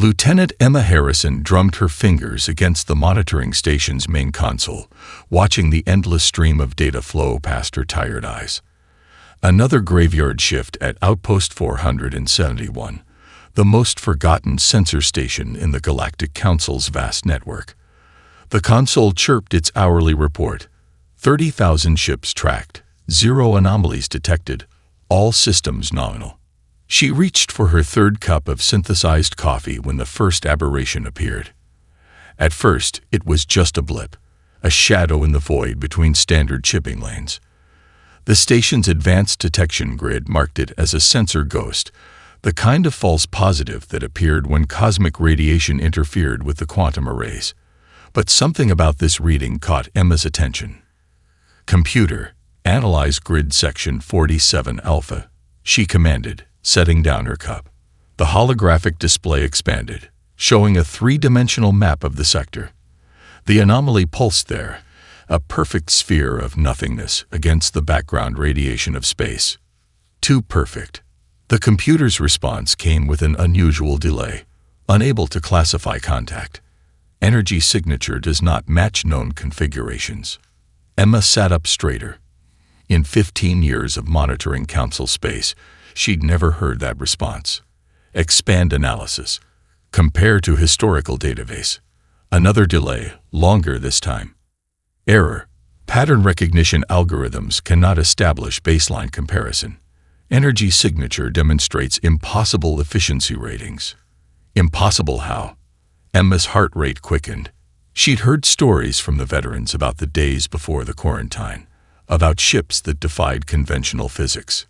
Lieutenant Emma Harrison drummed her fingers against the monitoring station's main console, watching the endless stream of data flow past her tired eyes. Another graveyard shift at Outpost 471, the most forgotten sensor station in the Galactic Council's vast network. The console chirped its hourly report. 30,000 ships tracked, 0 anomalies detected, all systems nominal. She reached for her third cup of synthesized coffee when the first aberration appeared. At first, it was just a blip, a shadow in the void between standard shipping lanes. The station's advanced detection grid marked it as a sensor ghost, the kind of false positive that appeared when cosmic radiation interfered with the quantum arrays. But something about this reading caught Emma's attention. "Computer, analyze grid section 47 alpha," she commanded, setting down her cup. The holographic display expanded, showing a three-dimensional map of the sector. The anomaly pulsed there, a perfect sphere of nothingness against the background radiation of space. Too perfect. The computer's response came with an unusual delay, unable to classify contact. Energy signature does not match known configurations. Emma sat up straighter. In 15 years of monitoring Council space, she'd never heard that response. Expand analysis. Compare to historical database. Another delay, longer this time. Error. Pattern recognition algorithms cannot establish baseline comparison. Energy signature demonstrates impossible efficiency ratings. Impossible how? Emma's heart rate quickened. She'd heard stories from the veterans about the days before the quarantine, about ships that defied conventional physics.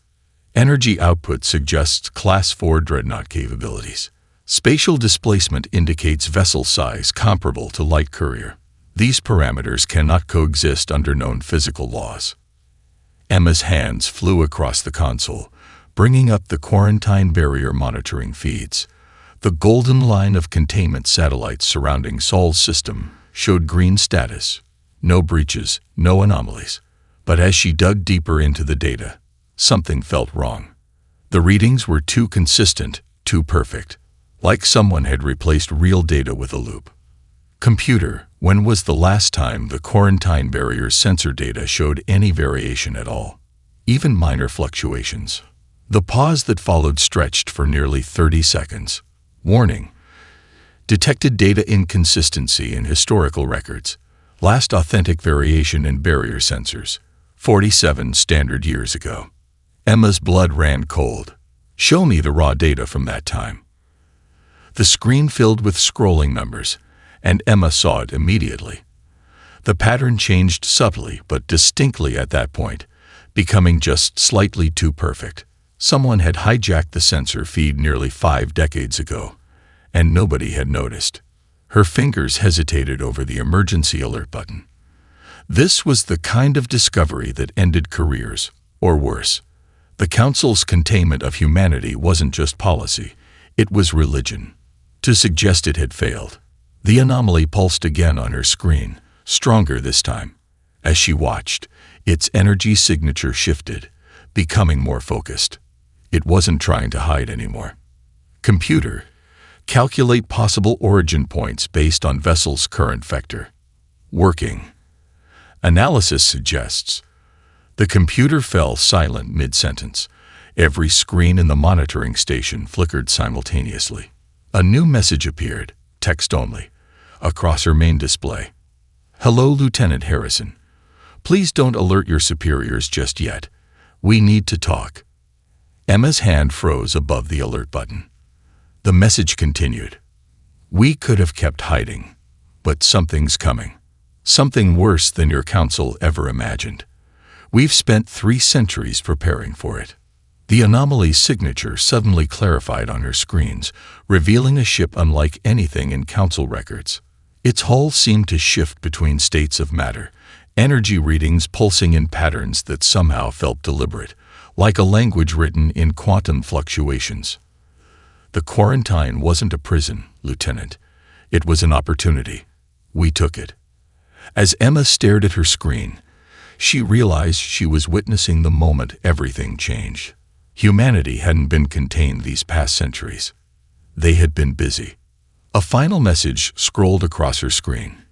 Energy output suggests Class 4 dreadnought capabilities. Spatial displacement indicates vessel size comparable to light courier. These parameters cannot coexist under known physical laws. Emma's hands flew across the console, bringing up the quarantine barrier monitoring feeds. The golden line of containment satellites surrounding Sol's system showed green status. No breaches, no anomalies. But as she dug deeper into the data, something felt wrong. The readings were too consistent, too perfect, like someone had replaced real data with a loop. Computer, when was the last time the quarantine barrier's sensor data showed any variation at all? Even minor fluctuations. The pause that followed stretched for nearly 30 seconds. Warning. Detected data inconsistency in historical records. Last authentic variation in barrier sensors. 47 standard years ago. Emma's blood ran cold. Show me the raw data from that time. The screen filled with scrolling numbers, and Emma saw it immediately. The pattern changed subtly but distinctly at that point, becoming just slightly too perfect. Someone had hijacked the sensor feed nearly 5 decades ago, and nobody had noticed. Her fingers hesitated over the emergency alert button. This was the kind of discovery that ended careers, or worse. The Council's containment of humanity wasn't just policy, it was religion. To suggest it had failed. The anomaly pulsed again on her screen, stronger this time. As she watched, its energy signature shifted, becoming more focused. It wasn't trying to hide anymore. Computer, calculate possible origin points based on vessel's current vector. Working. Analysis suggests. The computer fell silent mid-sentence. Every screen in the monitoring station flickered simultaneously. A new message appeared, text only, across her main display. Hello, Lieutenant Harrison. Please don't alert your superiors just yet. We need to talk. Emma's hand froze above the alert button. The message continued. We could have kept hiding, but something's coming. Something worse than your council ever imagined. We've spent 3 centuries preparing for it. The anomaly's signature suddenly clarified on her screens, revealing a ship unlike anything in council records. Its hull seemed to shift between states of matter, energy readings pulsing in patterns that somehow felt deliberate, like a language written in quantum fluctuations. The quarantine wasn't a prison, Lieutenant. It was an opportunity. We took it. As Emma stared at her screen, she realized she was witnessing the moment everything changed. Humanity hadn't been contained these past centuries. They had been busy. A final message scrolled across her screen.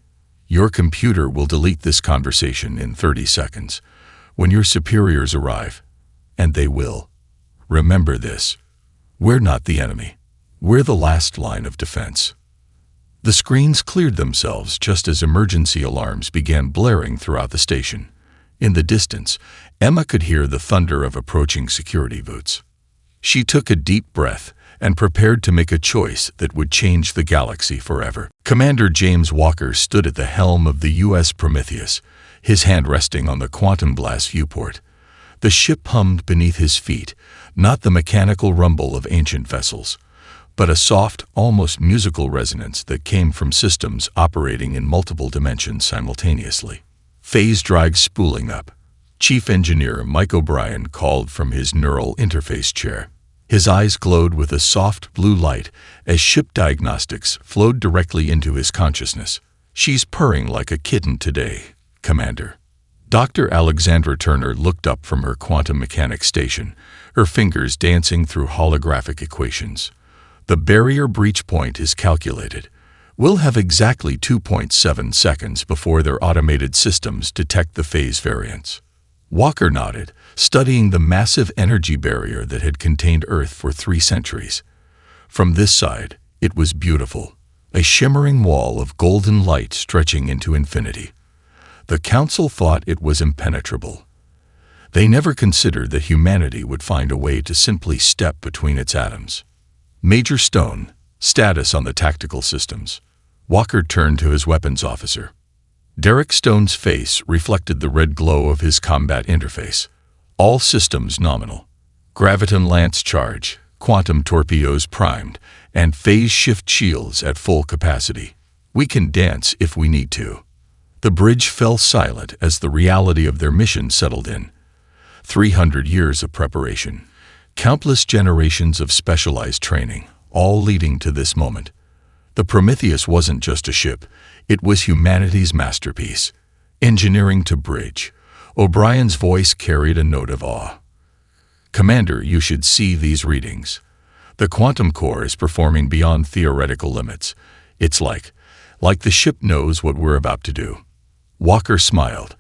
Your computer will delete this conversation in 30 seconds. When your superiors arrive, and they will, remember this. We're not the enemy. We're the last line of defense. The screens cleared themselves just as emergency alarms began blaring throughout the station. In the distance, Emma could hear the thunder of approaching security boots. She took a deep breath and prepared to make a choice that would change the galaxy forever. Commander James Walker stood at the helm of the U.S. Prometheus, his hand resting on the quantum blast viewport. The ship hummed beneath his feet, not the mechanical rumble of ancient vessels, but a soft, almost musical resonance that came from systems operating in multiple dimensions simultaneously. Phase drive spooling up. Chief Engineer Mike O'Brien called from his neural interface chair. His eyes glowed with a soft blue light as ship diagnostics flowed directly into his consciousness. She's purring like a kitten today, Commander. Dr. Alexandra Turner looked up from her quantum mechanics station, her fingers dancing through holographic equations. The barrier breach point is calculated. We'll have exactly 2.7 seconds before their automated systems detect the phase variance. Walker nodded, studying the massive energy barrier that had contained Earth for 3 centuries. From this side, it was beautiful, a shimmering wall of golden light stretching into infinity. The Council thought it was impenetrable. They never considered that humanity would find a way to simply step between its atoms. Major Stone, status on the tactical systems. Walker turned to his weapons officer. Derek Stone's face reflected the red glow of his combat interface. All systems nominal. Graviton lance charge, quantum torpedoes primed, and phase shift shields at full capacity. We can dance if we need to. The bridge fell silent as the reality of their mission settled in. 300 years of preparation. Countless generations of specialized training, all leading to this moment. The Prometheus wasn't just a ship, it was humanity's masterpiece. Engineering to bridge. O'Brien's voice carried a note of awe. Commander, you should see these readings. The quantum core is performing beyond theoretical limits. It's like the ship knows what we're about to do. Walker smiled.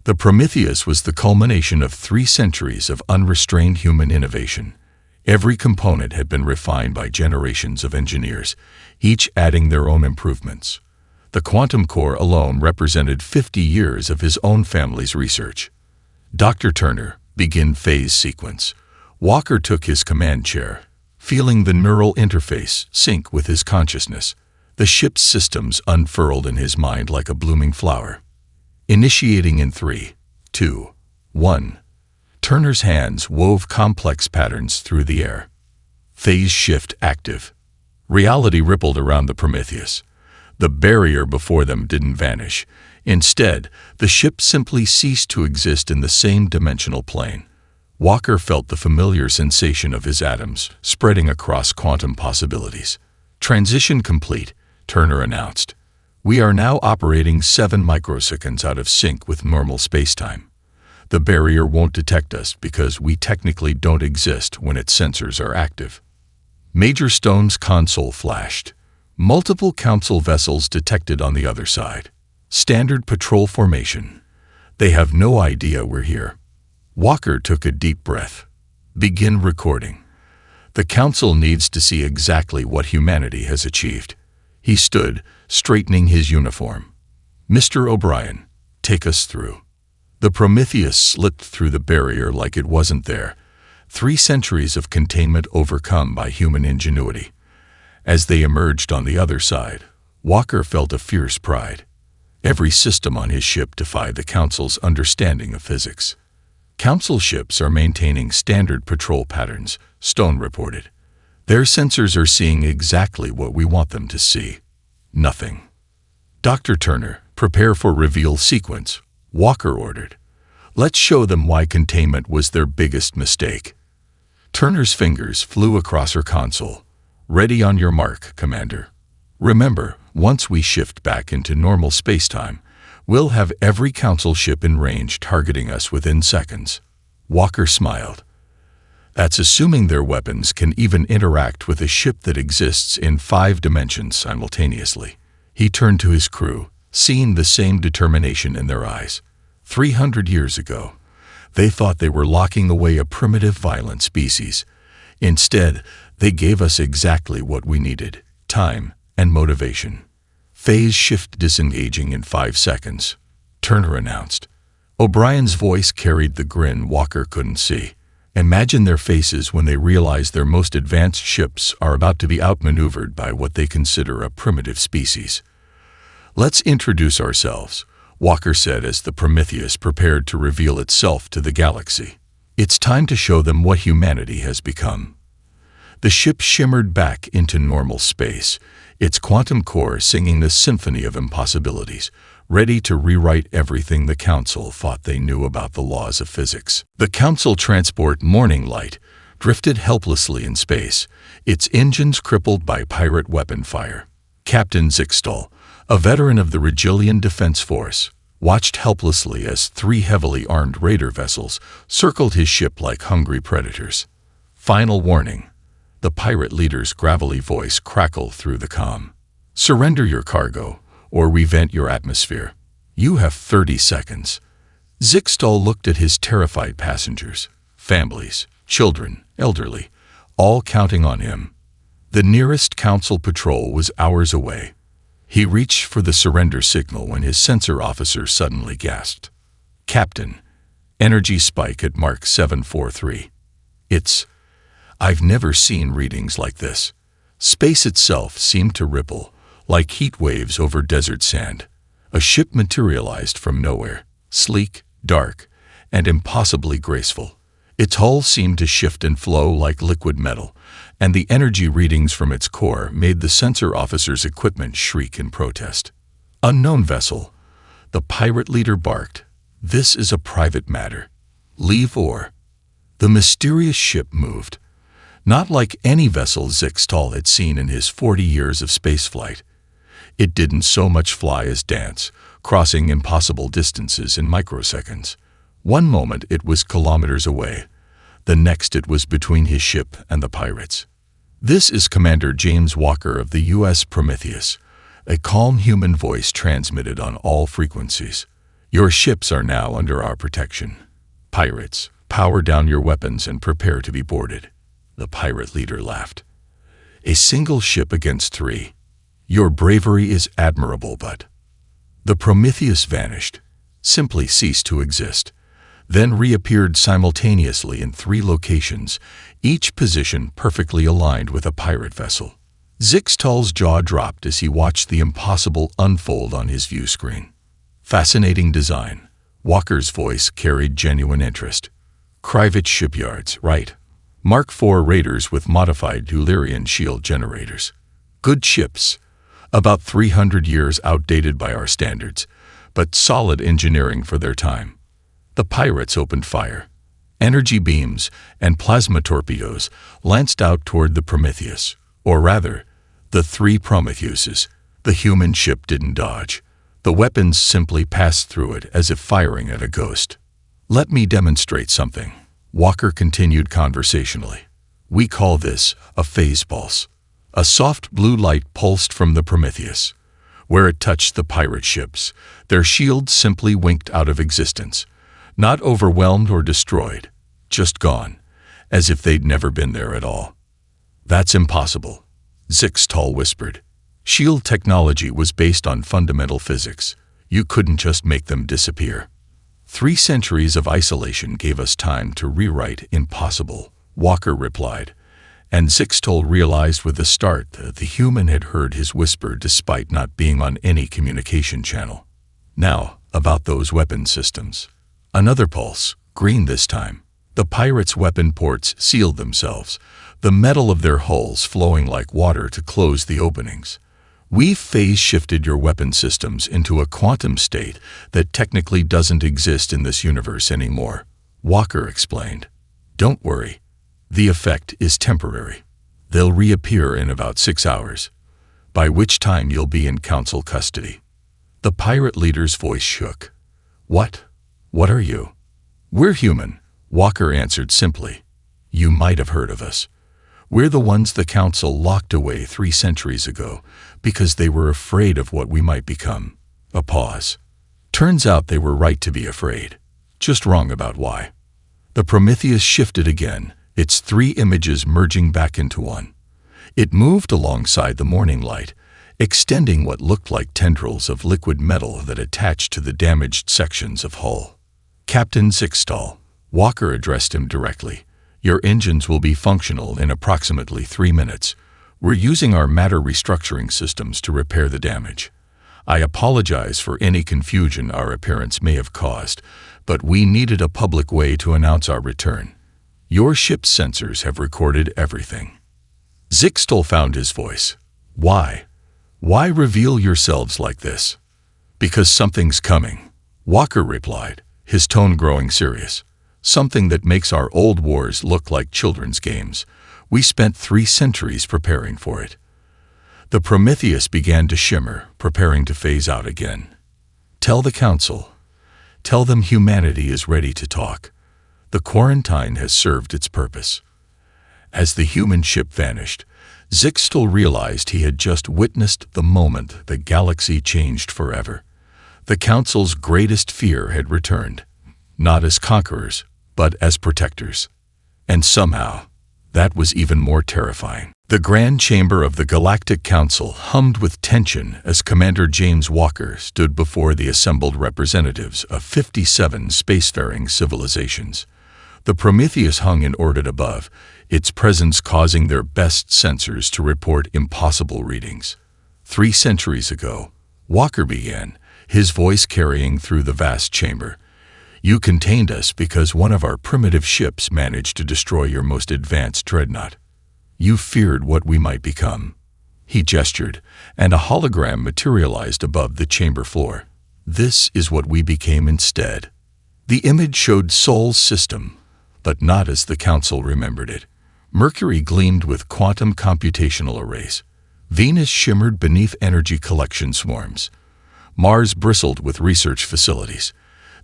The Prometheus was the culmination of 3 centuries of unrestrained human innovation. Every component had been refined by generations of engineers, each adding their own improvements. The quantum core alone represented 50 years of his own family's research. Dr. Turner, begin phase sequence. Walker took his command chair, feeling the neural interface sync with his consciousness. The ship's systems unfurled in his mind like a blooming flower. Initiating in 3, 2, 1. Turner's hands wove complex patterns through the air. Phase shift active. Reality rippled around the Prometheus. The barrier before them didn't vanish. Instead, the ship simply ceased to exist in the same dimensional plane. Walker felt the familiar sensation of his atoms spreading across quantum possibilities. Transition complete, Turner announced. We are now operating 7 microseconds out of sync with normal spacetime. The barrier won't detect us because we technically don't exist when its sensors are active. Major Stone's console flashed. Multiple Council vessels detected on the other side. Standard patrol formation. They have no idea we're here. Walker took a deep breath. Begin recording. The Council needs to see exactly what humanity has achieved. He stood, straightening his uniform. Mr. O'Brien, take us through. The Prometheus slipped through the barrier like it wasn't there. 3 centuries of containment overcome by human ingenuity. As they emerged on the other side, Walker felt a fierce pride. Every system on his ship defied the Council's understanding of physics. Council ships are maintaining standard patrol patterns, Stone reported. Their sensors are seeing exactly what we want them to see. Nothing. Dr. Turner, prepare for reveal sequence, Walker ordered. Let's show them why containment was their biggest mistake. Turner's fingers flew across her console. Ready on your mark, Commander. Remember, once we shift back into normal spacetime, we'll have every Council ship in range targeting us within seconds. Walker smiled. That's assuming their weapons can even interact with a ship that exists in 5 dimensions simultaneously. He turned to his crew, seeing the same determination in their eyes. 300 years ago, they thought they were locking away a primitive, violent species. Instead, they gave us exactly what we needed: time and motivation. Phase shift disengaging in 5 seconds, Turner announced. O'Brien's voice carried the grin Walker couldn't see. Imagine their faces when they realize their most advanced ships are about to be outmaneuvered by what they consider a primitive species. Let's introduce ourselves, Walker said as the Prometheus prepared to reveal itself to the galaxy. It's time to show them what humanity has become. The ship shimmered back into normal space, its quantum core singing the symphony of impossibilities, ready to rewrite everything the Council thought they knew about the laws of physics. The Council transport Morning Light drifted helplessly in space, its engines crippled by pirate weapon fire. Captain Zixtal, a veteran of the Regilian Defense Force, watched helplessly as 3 heavily armed raider vessels circled his ship like hungry predators. Final warning. The pirate leader's gravelly voice crackled through the comm. Surrender your cargo, or we vent your atmosphere. You have 30 seconds. Zixtal looked at his terrified passengers, families, children, elderly, all counting on him. The nearest Council patrol was hours away. He reached for the surrender signal when his sensor officer suddenly gasped. Captain, energy spike at Mark 743. I've never seen readings like this. Space itself seemed to ripple, like heat waves over desert sand. A ship materialized from nowhere, sleek, dark, and impossibly graceful. Its hull seemed to shift and flow like liquid metal, and the energy readings from its core made the sensor officer's equipment shriek in protest. Unknown vessel, the pirate leader barked. This is a private matter. Leave or... The mysterious ship moved. Not like any vessel Zixtal had seen in his 40 years of spaceflight. It didn't so much fly as dance, crossing impossible distances in microseconds. One moment it was kilometers away. The next it was between his ship and the pirates. This is Commander James Walker of the U.S. Prometheus. A calm human voice transmitted on all frequencies. Your ships are now under our protection. Pirates, power down your weapons and prepare to be boarded. The pirate leader laughed. A single ship against 3. Your bravery is admirable, but... The Prometheus vanished, simply ceased to exist, then reappeared simultaneously in 3 locations, each position perfectly aligned with a pirate vessel. Zixtal's jaw dropped as he watched the impossible unfold on his view screen. Fascinating design. Walker's voice carried genuine interest. Krivich shipyards, right. Mark IV raiders with modified Illyrian shield generators. Good ships. About 300 years outdated by our standards, but solid engineering for their time. The pirates opened fire. Energy beams and plasma torpedoes lanced out toward the Prometheus, or rather, the 3 Prometheuses. The human ship didn't dodge. The weapons simply passed through it as if firing at a ghost. Let me demonstrate something, Walker continued conversationally. We call this a phase pulse. A soft blue light pulsed from the Prometheus. Where it touched the pirate ships, their shields simply winked out of existence. Not overwhelmed or destroyed, just gone, as if they'd never been there at all. That's impossible, Zixtal whispered. Shield technology was based on fundamental physics. You couldn't just make them disappear. 3 centuries of isolation gave us time to rewrite impossible, Walker replied. And Zixtal realized with a start that the human had heard his whisper despite not being on any communication channel. Now, about those weapon systems. Another pulse, green this time. The pirates' weapon ports sealed themselves, the metal of their hulls flowing like water to close the openings. We've phase-shifted your weapon systems into a quantum state that technically doesn't exist in this universe anymore, Walker explained. Don't worry. The effect is temporary. They'll reappear in about 6 hours, by which time you'll be in Council custody. The pirate leader's voice shook. What? What are you? We're human, Walker answered simply. You might have heard of us. We're the ones the Council locked away 3 centuries ago because they were afraid of what we might become. A pause. Turns out they were right to be afraid. Just wrong about why. The Prometheus shifted again, its 3 images merging back into one. It moved alongside the morning light, extending what looked like tendrils of liquid metal that attached to the damaged sections of hull. Captain Zixtal, Walker addressed him directly. Your engines will be functional in approximately 3 minutes. We're using our matter restructuring systems to repair the damage. I apologize for any confusion our appearance may have caused, but we needed a public way to announce our return. Your ship's sensors have recorded everything. Zixtal found his voice. Why? Why reveal yourselves like this? Because something's coming, Walker replied, his tone growing serious. Something that makes our old wars look like children's games. We spent 3 centuries preparing for it. The Prometheus began to shimmer, preparing to phase out again. Tell the Council. Tell them humanity is ready to talk. The quarantine has served its purpose. As the human ship vanished, Zixtal realized he had just witnessed the moment the galaxy changed forever. The Council's greatest fear had returned, not as conquerors, but as protectors. And somehow, that was even more terrifying. The Grand Chamber of the Galactic Council hummed with tension as Commander James Walker stood before the assembled representatives of 57 spacefaring civilizations. The Prometheus hung in orbit above, its presence causing their best sensors to report impossible readings. 3 centuries ago, Walker began, his voice carrying through the vast chamber. You contained us because one of our primitive ships managed to destroy your most advanced dreadnought. You feared what we might become. He gestured, and a hologram materialized above the chamber floor. This is what we became instead. The image showed Sol's system, but not as the Council remembered it. Mercury gleamed with quantum computational arrays. Venus shimmered beneath energy collection swarms. Mars bristled with research facilities.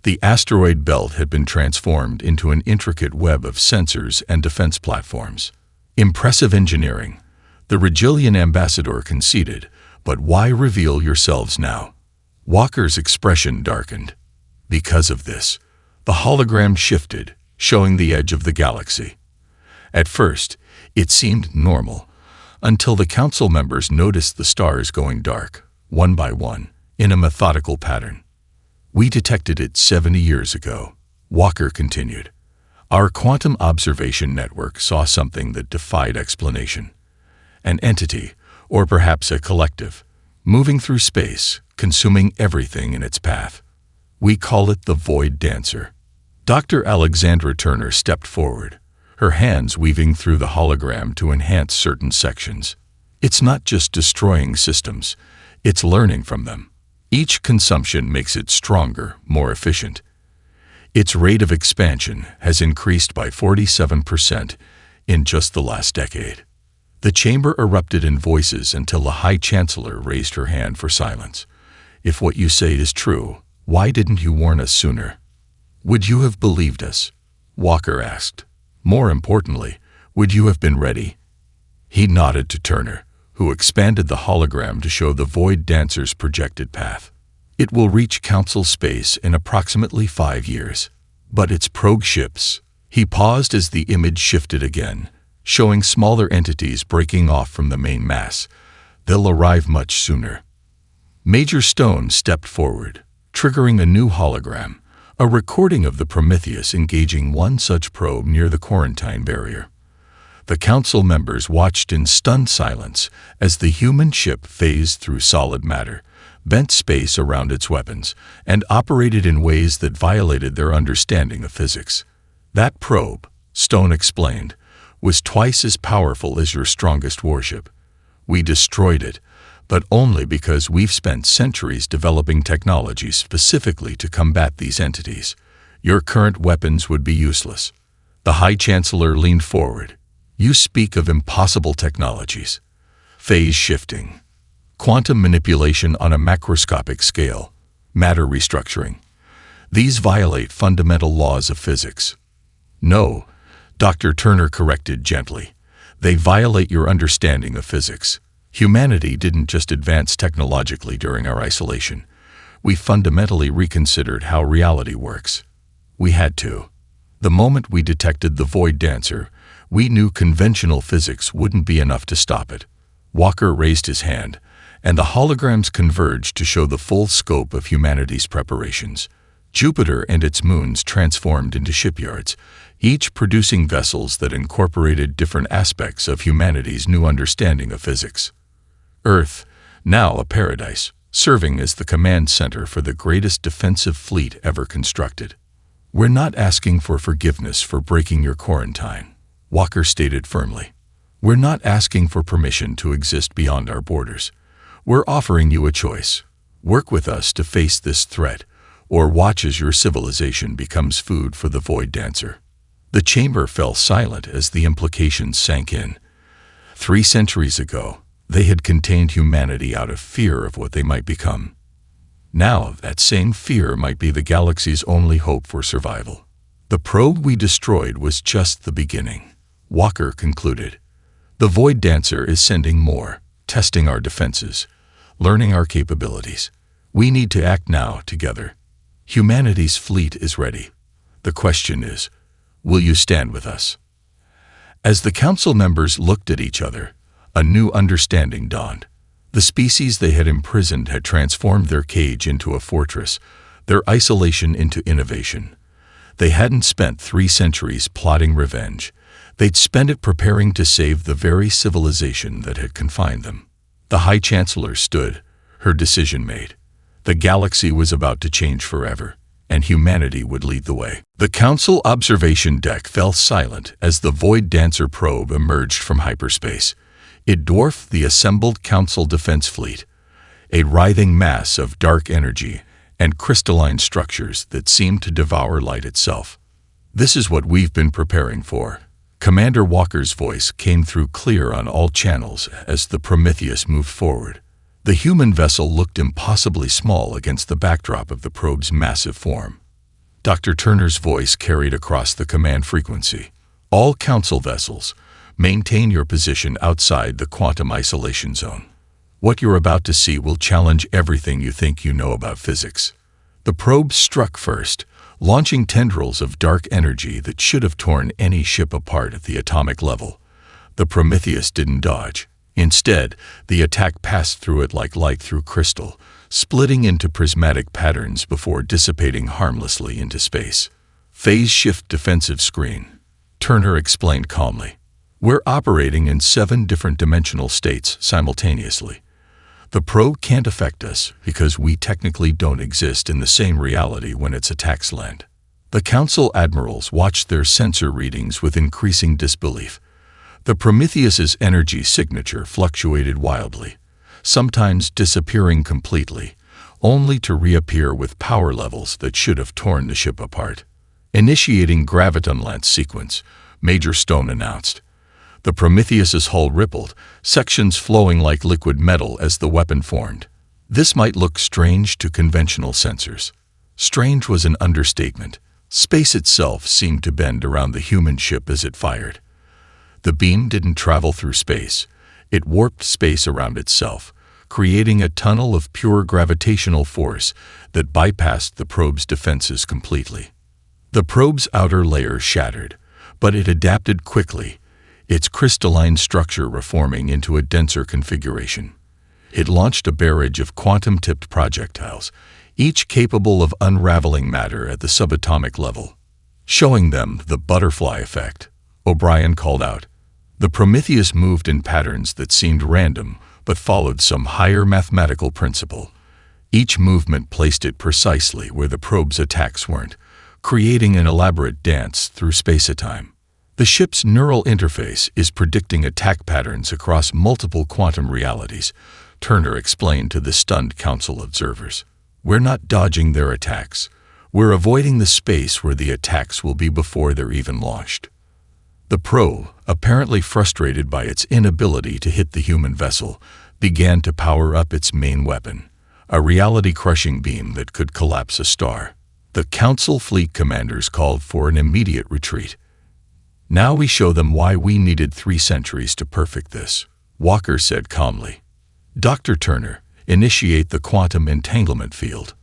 The asteroid belt had been transformed into an intricate web of sensors and defense platforms. Impressive engineering, the Regilian ambassador conceded, but why reveal yourselves now? Walker's expression darkened. Because of this, the hologram shifted, showing the edge of the galaxy. At first, it seemed normal, until the Council members noticed the stars going dark, one by one, in a methodical pattern. We detected it 70 years ago, Walker continued. Our quantum observation network saw something that defied explanation. An entity, or perhaps a collective, moving through space, consuming everything in its path. We call it the Void Dancer. Dr. Alexandra Turner stepped forward, her hands weaving through the hologram to enhance certain sections. It's not just destroying systems, it's learning from them. Each consumption makes it stronger, more efficient. Its rate of expansion has increased by 47% in just the last decade. The chamber erupted in voices until the High Chancellor raised her hand for silence. If what you say is true, why didn't you warn us sooner? Would you have believed us? Walker asked. More importantly, would you have been ready? He nodded to Turner, who expanded the hologram to show the Void Dancer's projected path. It will reach Council space in approximately 5 years. But its probe ships. He paused as the image shifted again, showing smaller entities breaking off from the main mass. They'll arrive much sooner. Major Stone stepped forward, triggering a new hologram, a recording of the Prometheus engaging one such probe near the quarantine barrier. The Council members watched in stunned silence as the human ship phased through solid matter, bent space around its weapons, and operated in ways that violated their understanding of physics. That probe, Stone explained, was twice as powerful as your strongest warship. We destroyed it, but only because we've spent centuries developing technology specifically to combat these entities. Your current weapons would be useless. The High Chancellor leaned forward. You speak of impossible technologies. Phase shifting. Quantum manipulation on a macroscopic scale. Matter restructuring. These violate fundamental laws of physics. No, Dr. Turner corrected gently. They violate your understanding of physics. Humanity didn't just advance technologically during our isolation. We fundamentally reconsidered how reality works. We had to. The moment we detected the Void Dancer, we knew conventional physics wouldn't be enough to stop it. Walker raised his hand, and the holograms converged to show the full scope of humanity's preparations. Jupiter and its moons transformed into shipyards, each producing vessels that incorporated different aspects of humanity's new understanding of physics. Earth, now a paradise, serving as the command center for the greatest defensive fleet ever constructed. We're not asking for forgiveness for breaking your quarantine, Walker stated firmly. We're not asking for permission to exist beyond our borders. We're offering you a choice. Work with us to face this threat, or watch as your civilization becomes food for the Void Dancer. The chamber fell silent as the implications sank in. 3 centuries ago, they had contained humanity out of fear of what they might become. Now, that same fear might be the galaxy's only hope for survival. The probe we destroyed was just the beginning, Walker concluded. The Void Dancer is sending more, testing our defenses, learning our capabilities. We need to act now together. Humanity's fleet is ready. The question is, will you stand with us? As the council members looked at each other, a new understanding dawned. The species they had imprisoned had transformed their cage into a fortress, their isolation into innovation. They hadn't spent 3 centuries plotting revenge. They'd spent it preparing to save the very civilization that had confined them. The High Chancellor stood, her decision made. The galaxy was about to change forever, and humanity would lead the way. The Council observation deck fell silent as the Void Dancer probe emerged from hyperspace. It dwarfed the assembled Council defense fleet, a writhing mass of dark energy and crystalline structures that seemed to devour light itself. This is what we've been preparing for. Commander Walker's voice came through clear on all channels as the Prometheus moved forward. The human vessel looked impossibly small against the backdrop of the probe's massive form. Dr. Turner's voice carried across the command frequency. All Council vessels, maintain your position outside the quantum isolation zone. What you're about to see will challenge everything you think you know about physics. The probe struck first, launching tendrils of dark energy that should have torn any ship apart at the atomic level. The Prometheus didn't dodge. Instead, the attack passed through it like light through crystal, splitting into prismatic patterns before dissipating harmlessly into space. Phase shift defensive screen, Turner explained calmly. We're operating in 7 different dimensional states simultaneously. The probe can't affect us because we technically don't exist in the same reality when its attacks land. The Council admirals watched their sensor readings with increasing disbelief. The Prometheus's energy signature fluctuated wildly, sometimes disappearing completely, only to reappear with power levels that should have torn the ship apart. Initiating graviton lance sequence, Major Stone announced. The Prometheus's hull rippled, sections flowing like liquid metal as the weapon formed. This might look strange to conventional sensors. Strange was an understatement. Space itself seemed to bend around the human ship as it fired. The beam didn't travel through space. It warped space around itself, creating a tunnel of pure gravitational force that bypassed the probe's defenses completely. The probe's outer layer shattered, but it adapted quickly, its crystalline structure reforming into a denser configuration. It launched a barrage of quantum-tipped projectiles, each capable of unraveling matter at the subatomic level. Showing them the butterfly effect, O'Brien called out. The Prometheus moved in patterns that seemed random, but followed some higher mathematical principle. Each movement placed it precisely where the probe's attacks weren't, creating an elaborate dance through space-time. The ship's neural interface is predicting attack patterns across multiple quantum realities, Turner explained to the stunned Council observers. We're not dodging their attacks. We're avoiding the space where the attacks will be before they're even launched. The probe, apparently frustrated by its inability to hit the human vessel, began to power up its main weapon, a reality-crushing beam that could collapse a star. The Council fleet commanders called for an immediate retreat. Now we show them why we needed 3 centuries to perfect this, Walker said calmly. Dr. Turner, initiate the quantum entanglement field.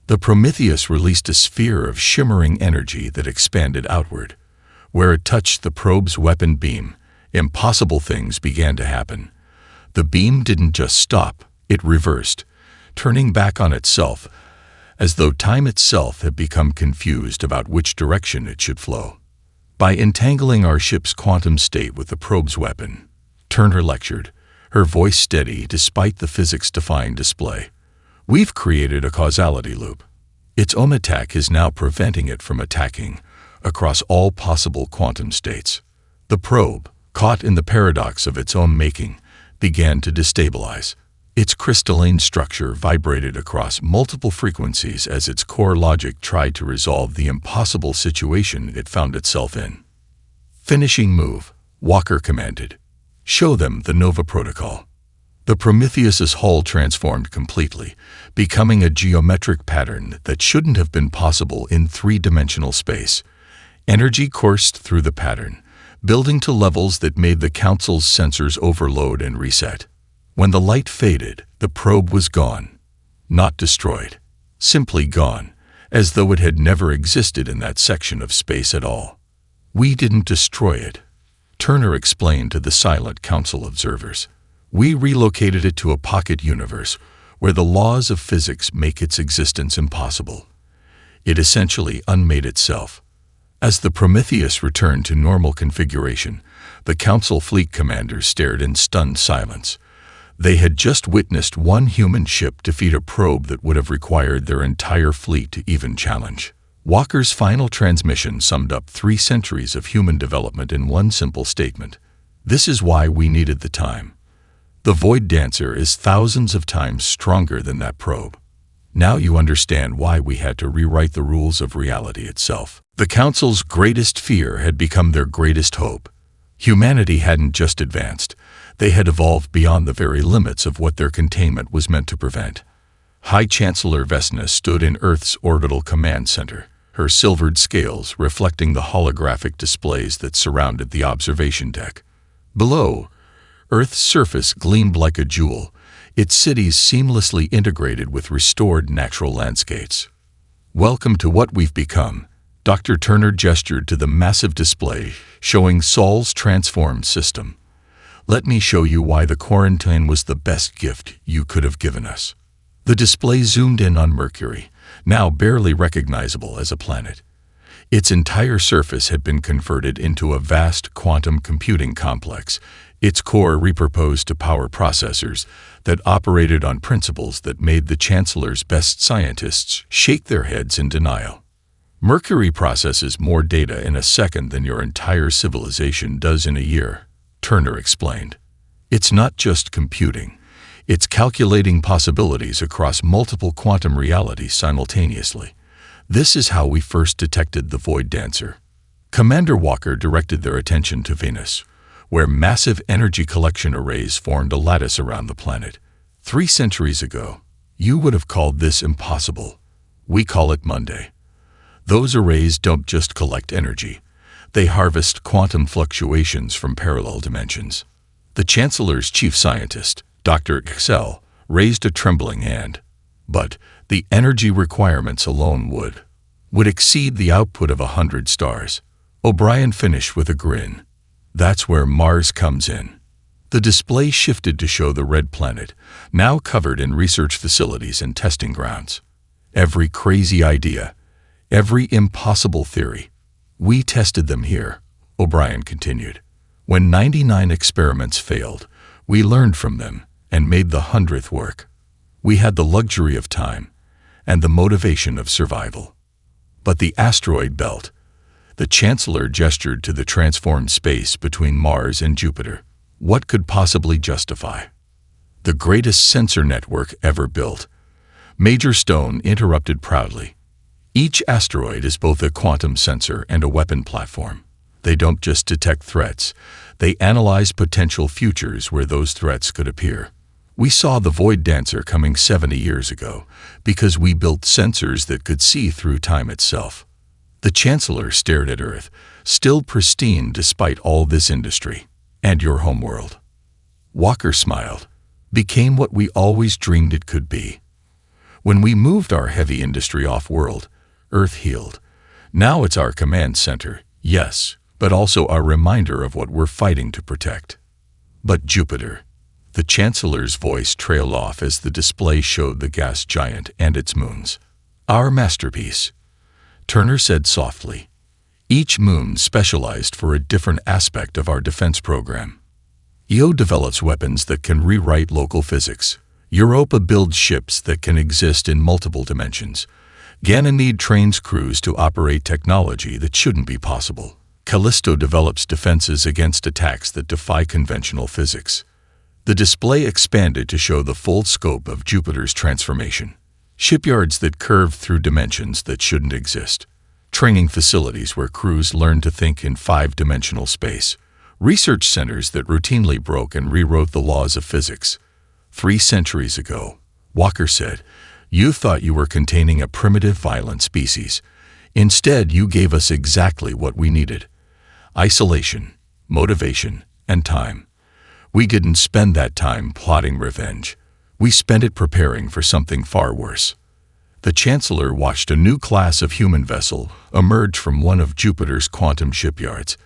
The Prometheus released a sphere of shimmering energy that expanded outward. Where it touched the probe's weapon beam, impossible things began to happen. The beam didn't just stop, it reversed, turning back on itself, as though time itself had become confused about which direction it should flow. By entangling our ship's quantum state with the probe's weapon, Turner lectured, her voice steady despite the physics-defying display, we've created a causality loop. Its own attack is now preventing it from attacking across all possible quantum states. The probe, caught in the paradox of its own making, began to destabilize. Its crystalline structure vibrated across multiple frequencies as its core logic tried to resolve the impossible situation it found itself in. Finishing move, Walker commanded. Show them the Nova Protocol. The Prometheus's hull transformed completely, becoming a geometric pattern that shouldn't have been possible in 3-dimensional space. Energy coursed through the pattern, building to levels that made the Council's sensors overload and reset. When the light faded, the probe was gone. Not destroyed. Simply gone, as though it had never existed in that section of space at all. We didn't destroy it, Turner explained to the silent Council observers. We relocated it to a pocket universe where the laws of physics make its existence impossible. It essentially unmade itself. As the Prometheus returned to normal configuration, the Council fleet commanders stared in stunned silence. They had just witnessed one human ship defeat a probe that would have required their entire fleet to even challenge. Walker's final transmission summed up 3 centuries of human development in one simple statement. This is why we needed the time. The Void Dancer is thousands of times stronger than that probe. Now you understand why we had to rewrite the rules of reality itself. The Council's greatest fear had become their greatest hope. Humanity hadn't just advanced. They had evolved beyond the very limits of what their containment was meant to prevent. High Chancellor Vesna stood in Earth's orbital command center, her silvered scales reflecting the holographic displays that surrounded the observation deck. Below, Earth's surface gleamed like a jewel, its cities seamlessly integrated with restored natural landscapes. Welcome to what we've become. Dr. Turner gestured to the massive display showing Sol's transformed system. Let me show you why the quarantine was the best gift you could have given us. The display zoomed in on Mercury, now barely recognizable as a planet. Its entire surface had been converted into a vast quantum computing complex, its core repurposed to power processors that operated on principles that made the Chancellor's best scientists shake their heads in denial. Mercury processes more data in a second than your entire civilization does in a year, Turner explained. It's not just computing. It's calculating possibilities across multiple quantum realities simultaneously. This is how we first detected the Void Dancer. Commander Walker directed their attention to Venus, where massive energy collection arrays formed a lattice around the planet. 3 centuries ago, you would have called this impossible. We call it Monday. Those arrays don't just collect energy. They harvest quantum fluctuations from parallel dimensions. The Chancellor's chief scientist, Dr. Excel, raised a trembling hand. But the energy requirements alone would exceed the output of 100 stars. O'Brien finished with a grin. That's where Mars comes in. The display shifted to show the red planet, now covered in research facilities and testing grounds. Every crazy idea, every impossible theory, we tested them here, O'Brien continued. When 99 experiments failed, we learned from them and made the 100th work. We had the luxury of time and the motivation of survival. But the asteroid belt, the Chancellor gestured to the transformed space between Mars and Jupiter. What could possibly justify? The greatest sensor network ever built. Major Stone interrupted proudly. Each asteroid is both a quantum sensor and a weapon platform. They don't just detect threats, they analyze potential futures where those threats could appear. We saw the Void Dancer coming 70 years ago because we built sensors that could see through time itself. The Chancellor stared at Earth, still pristine despite all this industry. And your homeworld? Walker smiled. Became what we always dreamed it could be. When we moved our heavy industry off-world, Earth healed. Now it's our command center, yes, but also our reminder of what we're fighting to protect. But Jupiter. The Chancellor's voice trailed off as the display showed the gas giant and its moons. Our masterpiece, Turner said softly. Each moon specialized for a different aspect of our defense program. Io develops weapons that can rewrite local physics. Europa builds ships that can exist in multiple dimensions. Ganymede trains crews to operate technology that shouldn't be possible. Callisto develops defenses against attacks that defy conventional physics. The display expanded to show the full scope of Jupiter's transformation. Shipyards that curve through dimensions that shouldn't exist. Training facilities where crews learn to think in five-dimensional space. Research centers that routinely broke and rewrote the laws of physics. 3 centuries ago, Walker said, you thought you were containing a primitive, violent species. Instead, you gave us exactly what we needed. Isolation, motivation, and time. We didn't spend that time plotting revenge. We spent it preparing for something far worse. The Chancellor watched a new class of human vessel emerge from one of Jupiter's quantum shipyards,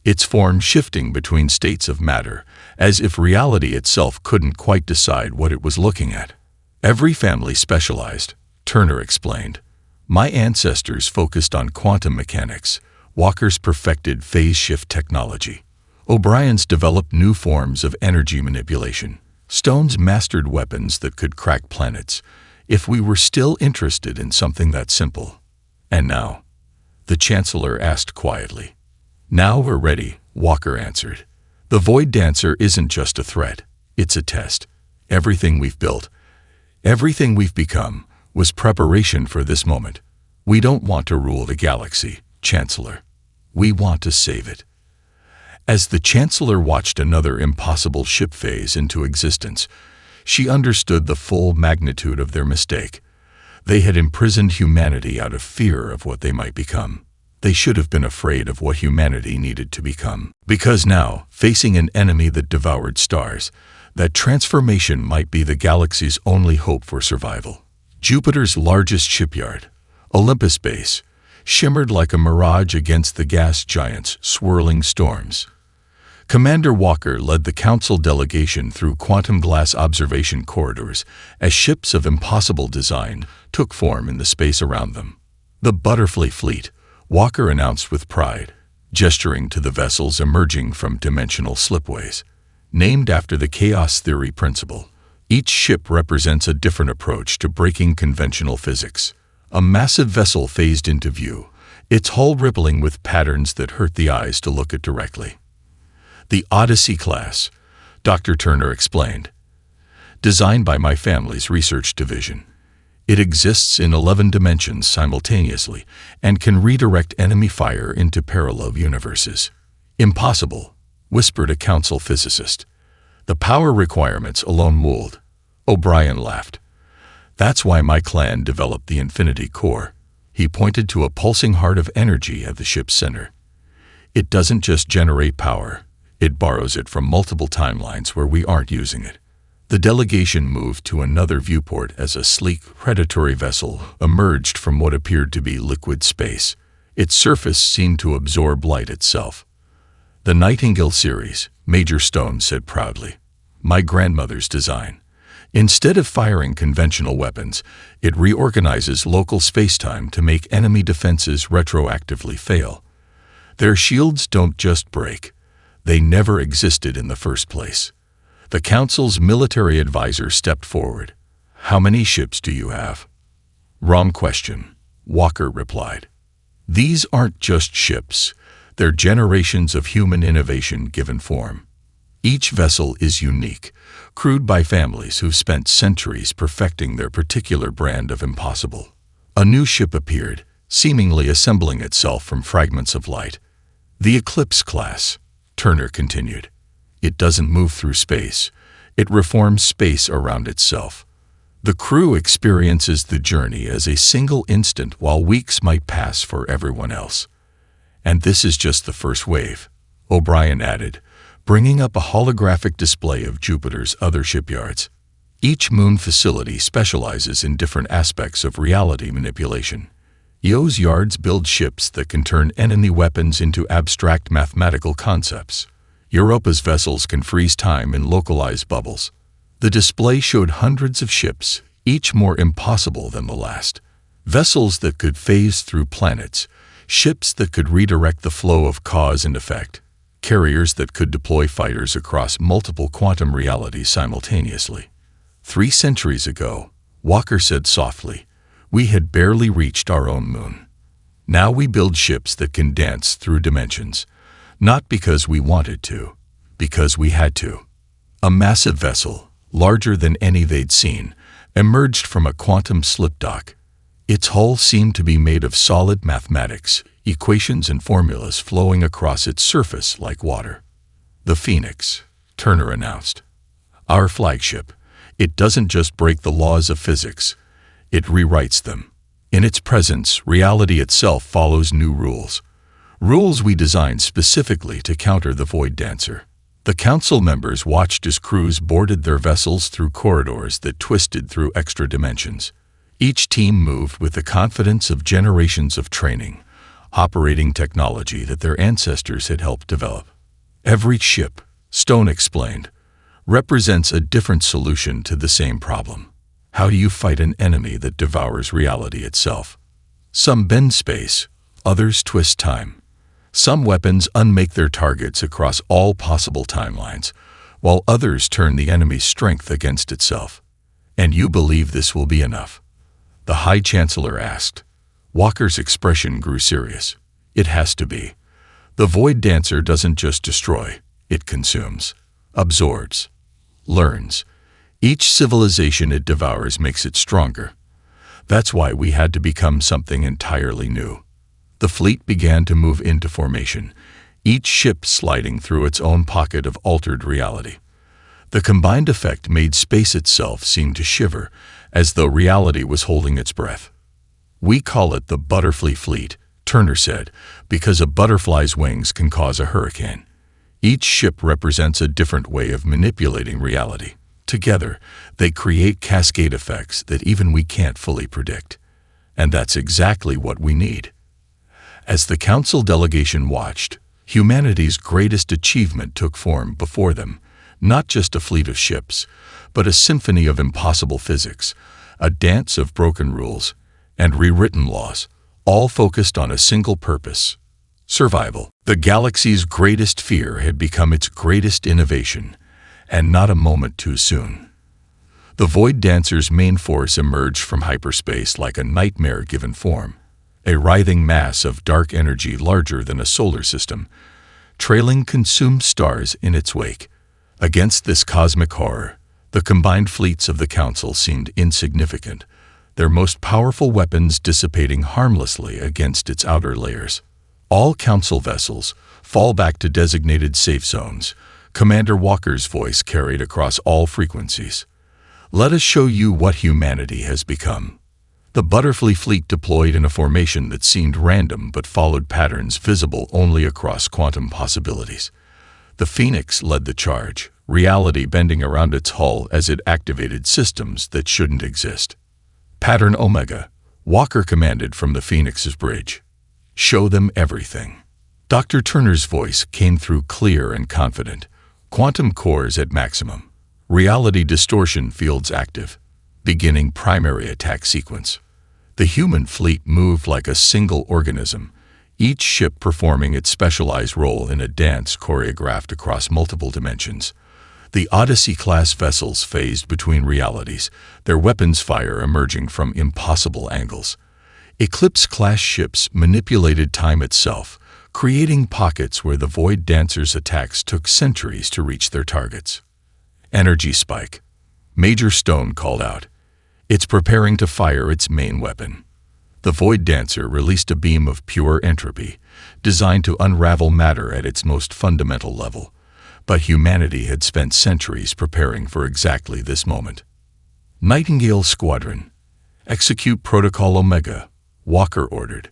its form shifting between states of matter, as if reality itself couldn't quite decide what it was looking at. Every family specialized, Turner explained. My ancestors focused on quantum mechanics. Walker's perfected phase shift technology. O'Brien's developed new forms of energy manipulation. Stone's mastered weapons that could crack planets, if we were still interested in something that simple. And now? The Chancellor asked quietly. Now we're ready, Walker answered. The Void Dancer isn't just a threat, it's a test. Everything we've built, everything we've become, was preparation for this moment. We don't want to rule the galaxy, Chancellor. We want to save it. As the Chancellor watched another impossible ship phase into existence, she understood the full magnitude of their mistake. They had imprisoned humanity out of fear of what they might become. They should have been afraid of what humanity needed to become. Because now, facing an enemy that devoured stars, that transformation might be the galaxy's only hope for survival. Jupiter's largest shipyard, Olympus Base, shimmered like a mirage against the gas giant's swirling storms. Commander Walker led the Council delegation through quantum glass observation corridors as ships of impossible design took form in the space around them. The Butterfly Fleet, Walker announced with pride, gesturing to the vessels emerging from dimensional slipways. Named after the chaos theory principle, each ship represents a different approach to breaking conventional physics. A massive vessel phased into view, its hull rippling with patterns that hurt the eyes to look at directly. The Odyssey class, Dr. Turner explained. Designed by my family's research division. It exists in 11 dimensions simultaneously and can redirect enemy fire into parallel universes. Impossible, whispered a council physicist. The power requirements alone mold. O'Brien laughed. That's why my clan developed the Infinity Core. He pointed to a pulsing heart of energy at the ship's center. It doesn't just generate power. It borrows it from multiple timelines where we aren't using it. The delegation moved to another viewport as a sleek, predatory vessel emerged from what appeared to be liquid space. Its surface seemed to absorb light itself. The Nightingale series, Major Stone said proudly. My grandmother's design. Instead of firing conventional weapons, it reorganizes local spacetime to make enemy defenses retroactively fail. Their shields don't just break. They never existed in the first place. The Council's military advisor stepped forward. How many ships do you have? Wrong question, Walker replied. These aren't just ships. They're generations of human innovation given form. Each vessel is unique, crewed by families who've spent centuries perfecting their particular brand of impossible. A new ship appeared, seemingly assembling itself from fragments of light. The Eclipse class, Turner continued. It doesn't move through space. It reforms space around itself. The crew experiences the journey as a single instant while weeks might pass for everyone else. And this is just the first wave, O'Brien added, bringing up a holographic display of Jupiter's other shipyards. Each moon facility specializes in different aspects of reality manipulation. Io's yards build ships that can turn enemy weapons into abstract mathematical concepts. Europa's vessels can freeze time in localized bubbles. The display showed hundreds of ships, each more impossible than the last. Vessels that could phase through planets, ships that could redirect the flow of cause and effect, carriers that could deploy fighters across multiple quantum realities simultaneously. 3 centuries ago, Walker said softly, we had barely reached our own moon. Now we build ships that can dance through dimensions, not because we wanted to, because we had to. A massive vessel, larger than any they'd seen, emerged from a quantum slip dock. Its hull seemed to be made of solid mathematics, equations and formulas flowing across its surface like water. The Phoenix, Turner announced. Our flagship. It doesn't just break the laws of physics, it rewrites them. In its presence, reality itself follows new rules. Rules we designed specifically to counter the Void Dancer. The council members watched as crews boarded their vessels through corridors that twisted through extra dimensions. Each team moved with the confidence of generations of training, operating technology that their ancestors had helped develop. Every ship, Stone explained, represents a different solution to the same problem. How do you fight an enemy that devours reality itself? Some bend space, others twist time. Some weapons unmake their targets across all possible timelines, while others turn the enemy's strength against itself. And you believe this will be enough? The High Chancellor asked. Walker's expression grew serious. It has to be. The Void Dancer doesn't just destroy, it consumes, absorbs, learns. Each civilization it devours makes it stronger. That's why we had to become something entirely new. The fleet began to move into formation, each ship sliding through its own pocket of altered reality. The combined effect made space itself seem to shiver, as though reality was holding its breath. We call it the Butterfly Fleet, Turner said, because a butterfly's wings can cause a hurricane. Each ship represents a different way of manipulating reality. Together, they create cascade effects that even we can't fully predict. And that's exactly what we need. As the council delegation watched, humanity's greatest achievement took form before them, not just a fleet of ships, but a symphony of impossible physics, a dance of broken rules and rewritten laws, all focused on a single purpose: survival. The galaxy's greatest fear had become its greatest innovation, and not a moment too soon. The Void Dancer's main force emerged from hyperspace like a nightmare given form, a writhing mass of dark energy larger than a solar system, trailing consumed stars in its wake. Against this cosmic horror, the combined fleets of the Council seemed insignificant, their most powerful weapons dissipating harmlessly against its outer layers. All Council vessels fall back to designated safe zones, Commander Walker's voice carried across all frequencies. Let us show you what humanity has become. The Butterfly Fleet deployed in a formation that seemed random but followed patterns visible only across quantum possibilities. The Phoenix led the charge, reality bending around its hull as it activated systems that shouldn't exist. Pattern Omega, Walker commanded from the Phoenix's bridge. Show them everything. Dr. Turner's voice came through clear and confident. Quantum cores at maximum. Reality distortion fields active. Beginning primary attack sequence. The human fleet moved like a single organism, each ship performing its specialized role in a dance choreographed across multiple dimensions. The Odyssey-class vessels phased between realities, their weapons fire emerging from impossible angles. Eclipse-class ships manipulated time itself, creating pockets where the Void Dancer's attacks took centuries to reach their targets. Energy spike. Major Stone called out. It's preparing to fire its main weapon. The Void Dancer released a beam of pure entropy, designed to unravel matter at its most fundamental level. But humanity had spent centuries preparing for exactly this moment. Nightingale Squadron. Execute Protocol Omega, Walker ordered.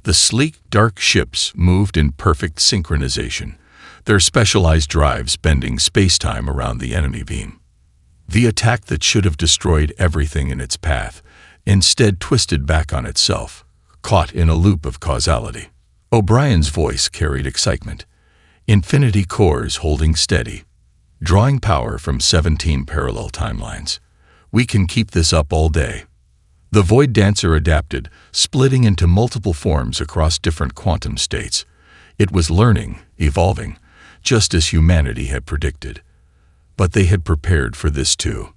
The sleek, dark ships moved in perfect synchronization, their specialized drives bending space-time around the enemy beam. The attack that should have destroyed everything in its path instead twisted back on itself, caught in a loop of causality. O'Brien's voice carried excitement. Infinity cores holding steady, drawing power from 17 parallel timelines. We can keep this up all day. The Void Dancer adapted, splitting into multiple forms across different quantum states. It was learning, evolving, just as humanity had predicted. But they had prepared for this too.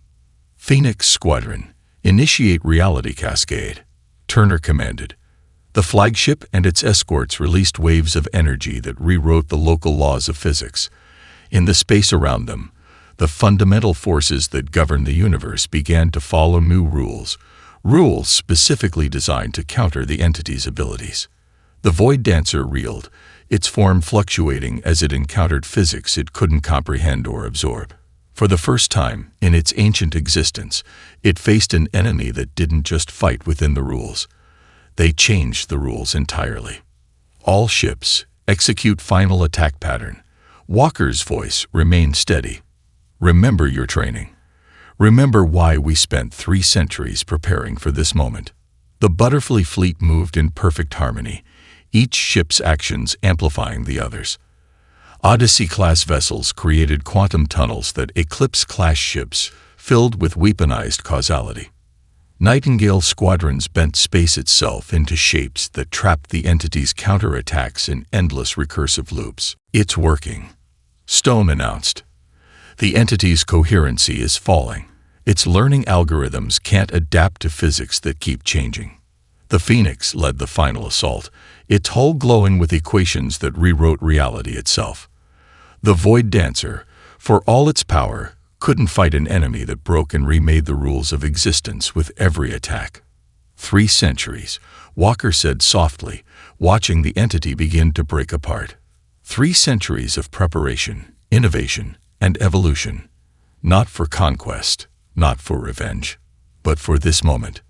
Phoenix Squadron, initiate reality cascade, Turner commanded. The flagship and its escorts released waves of energy that rewrote the local laws of physics. In the space around them, the fundamental forces that govern the universe began to follow new rules specifically designed to counter the entity's abilities. The Void Dancer reeled, its form fluctuating as it encountered physics it couldn't comprehend or absorb. For the first time in its ancient existence, it faced an enemy that didn't just fight within the rules. They changed the rules entirely. All ships, execute final attack pattern. Walker's voice remained steady. Remember your training. Remember why we spent 3 centuries preparing for this moment. The Butterfly fleet moved in perfect harmony, each ship's actions amplifying the others. Odyssey-class vessels created quantum tunnels that eclipsed class ships, filled with weaponized causality. Nightingale squadrons bent space itself into shapes that trapped the entity's counterattacks in endless recursive loops. It's working, Stone announced. The entity's coherency is falling. Its learning algorithms can't adapt to physics that keep changing. The Phoenix led the final assault, its hull glowing with equations that rewrote reality itself. The Void Dancer, for all its power, couldn't fight an enemy that broke and remade the rules of existence with every attack. 3 centuries, Walker said softly, watching the entity begin to break apart. 3 centuries of preparation, innovation, and evolution. Not for conquest, not for revenge, but for this moment.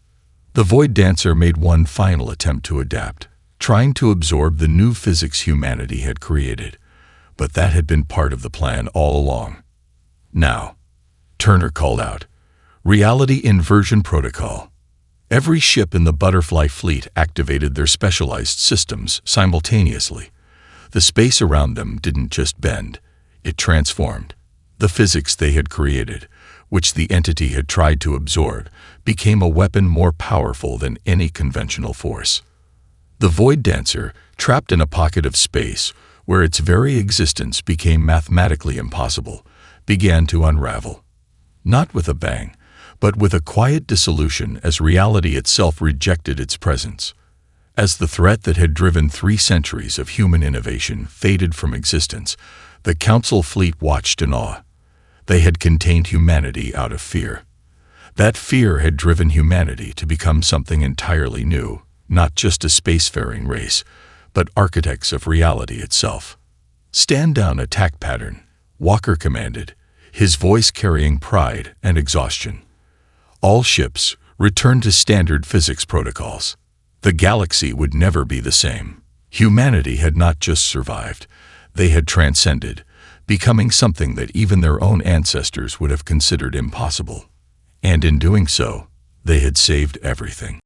The Void Dancer made one final attempt to adapt, trying to absorb the new physics humanity had created. But that had been part of the plan all along. Now, Turner called out, Reality Inversion Protocol. Every ship in the Butterfly fleet activated their specialized systems simultaneously. The space around them didn't just bend, it transformed. The physics they had created, which the entity had tried to absorb, became a weapon more powerful than any conventional force. The Void Dancer, trapped in a pocket of space where its very existence became mathematically impossible, began to unravel. Not with a bang, but with a quiet dissolution as reality itself rejected its presence. As the threat that had driven 3 centuries of human innovation faded from existence, the Council fleet watched in awe. They had contained humanity out of fear. That fear had driven humanity to become something entirely new, not just a spacefaring race, but architects of reality itself. Stand down attack pattern, Walker commanded, his voice carrying pride and exhaustion. All ships returned to standard physics protocols. The galaxy would never be the same. Humanity had not just survived, they had transcended, becoming something that even their own ancestors would have considered impossible. And in doing so, they had saved everything.